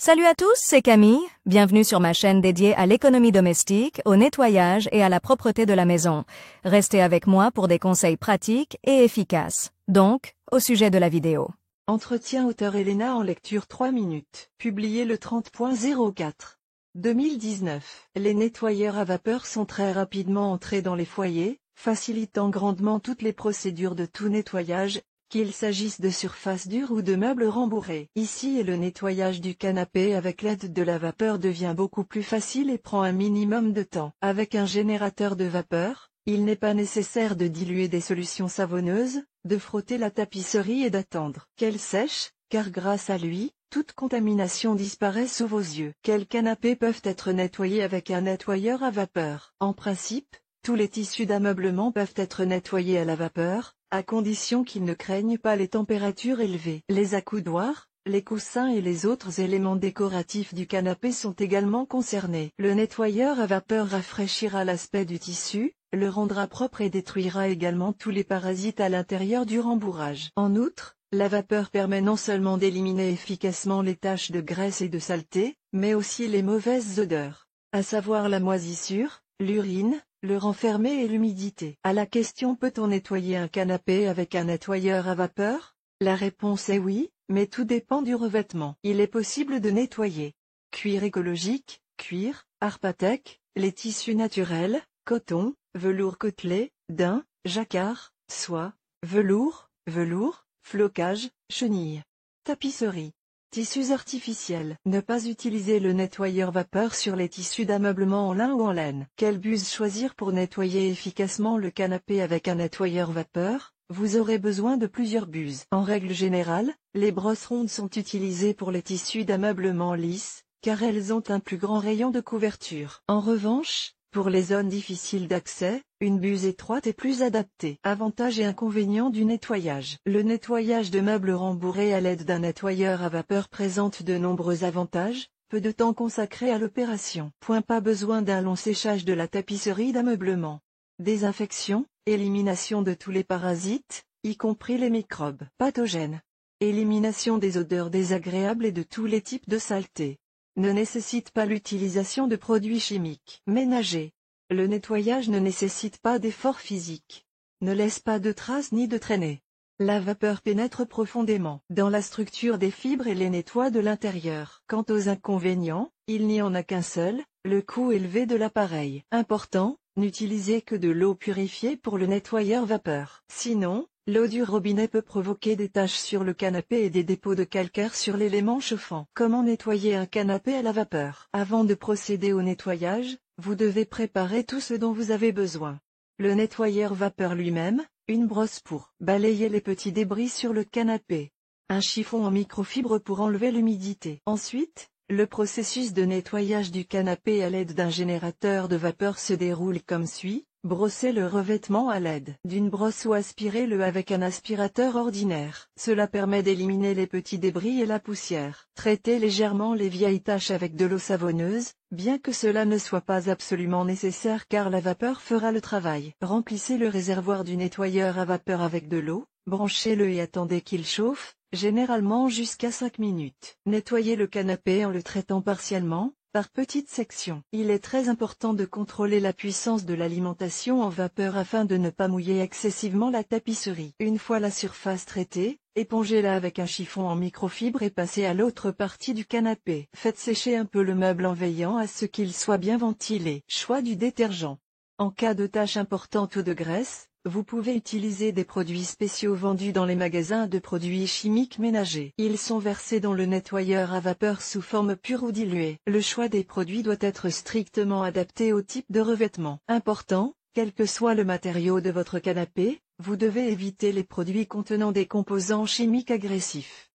Salut à tous, c'est Camille, bienvenue sur ma chaîne dédiée à l'économie domestique, au nettoyage et à la propreté de la maison. Restez avec moi pour des conseils pratiques et efficaces. Donc, au sujet de la vidéo. Entretien auteur Elena en lecture 3 minutes. Publié le 30.04. 2019. Les nettoyeurs à vapeur sont très rapidement entrés dans les foyers, facilitant grandement toutes les procédures de tout nettoyage, qu'il s'agisse de surfaces dures ou de meubles rembourrés. Ici le nettoyage du canapé avec l'aide de la vapeur devient beaucoup plus facile et prend un minimum de temps. Avec un générateur de vapeur, il n'est pas nécessaire de diluer des solutions savonneuses, de frotter la tapisserie et d'attendre qu'elle sèche, car grâce à lui, toute contamination disparaît sous vos yeux. Quels canapés peuvent être nettoyés avec un nettoyeur à vapeur? En principe, tous les tissus d'ameublement peuvent être nettoyés à la vapeur, à condition qu'ils ne craignent pas les températures élevées. Les accoudoirs, les coussins et les autres éléments décoratifs du canapé sont également concernés. Le nettoyeur à vapeur rafraîchira l'aspect du tissu, le rendra propre et détruira également tous les parasites à l'intérieur du rembourrage. En outre, la vapeur permet non seulement d'éliminer efficacement les taches de graisse et de saleté, mais aussi les mauvaises odeurs, à savoir la moisissure, l'urine, le renfermé et l'humidité. À la question peut-on nettoyer un canapé avec un nettoyeur à vapeur? La réponse est oui, mais tout dépend du revêtement. Il est possible de nettoyer cuir écologique, cuir, Arpatec, les tissus naturels, coton, velours côtelé, daim, jacquard, soie, velours, flocage, chenille, tapisserie. Tissus artificiels. Ne pas utiliser le nettoyeur vapeur sur les tissus d'ameublement en lin ou en laine. Quelle buse choisir pour nettoyer efficacement le canapé avec un nettoyeur vapeur? Vous aurez besoin de plusieurs buses. En règle générale, les brosses rondes sont utilisées pour les tissus d'ameublement lisses, car elles ont un plus grand rayon de couverture. En revanche, pour les zones difficiles d'accès, une buse étroite est plus adaptée. Avantages et inconvénients du nettoyage. Le nettoyage de meubles rembourrés à l'aide d'un nettoyeur à vapeur présente de nombreux avantages. Peu de temps consacré à l'opération. Pas besoin d'un long séchage de la tapisserie d'ameublement. Désinfection, élimination de tous les parasites, y compris les microbes pathogènes. Élimination des odeurs désagréables et de tous les types de saleté. Ne nécessite pas l'utilisation de produits chimiques. Ménager. Le nettoyage ne nécessite pas d'effort physique. Ne laisse pas de traces ni de traînées. La vapeur pénètre profondément dans la structure des fibres et les nettoie de l'intérieur. Quant aux inconvénients, il n'y en a qu'un seul, le coût élevé de l'appareil. Important, n'utilisez que de l'eau purifiée pour le nettoyeur vapeur. Sinon, l'eau du robinet peut provoquer des taches sur le canapé et des dépôts de calcaire sur l'élément chauffant. Comment nettoyer un canapé à la vapeur? Avant de procéder au nettoyage, vous devez préparer tout ce dont vous avez besoin. Le nettoyeur vapeur lui-même, une brosse pour balayer les petits débris sur le canapé, un chiffon en microfibre pour enlever l'humidité. Ensuite, le processus de nettoyage du canapé à l'aide d'un générateur de vapeur se déroule comme suit. Brossez le revêtement à l'aide d'une brosse ou aspirez-le avec un aspirateur ordinaire. Cela permet d'éliminer les petits débris et la poussière. Traitez légèrement les vieilles taches avec de l'eau savonneuse, bien que cela ne soit pas absolument nécessaire car la vapeur fera le travail. Remplissez le réservoir du nettoyeur à vapeur avec de l'eau, branchez-le et attendez qu'il chauffe, généralement jusqu'à 5 minutes. Nettoyez le canapé en le traitant partiellement, par petites sections. Il est très important de contrôler la puissance de l'alimentation en vapeur afin de ne pas mouiller excessivement la tapisserie. Une fois la surface traitée, épongez-la avec un chiffon en microfibre et passez à l'autre partie du canapé. Faites sécher un peu le meuble en veillant à ce qu'il soit bien ventilé. Choix du détergent. En cas de taches importantes ou de graisse, vous pouvez utiliser des produits spéciaux vendus dans les magasins de produits chimiques ménagers. Ils sont versés dans le nettoyeur à vapeur sous forme pure ou diluée. Le choix des produits doit être strictement adapté au type de revêtement. Important, quel que soit le matériau de votre canapé, vous devez éviter les produits contenant des composants chimiques agressifs.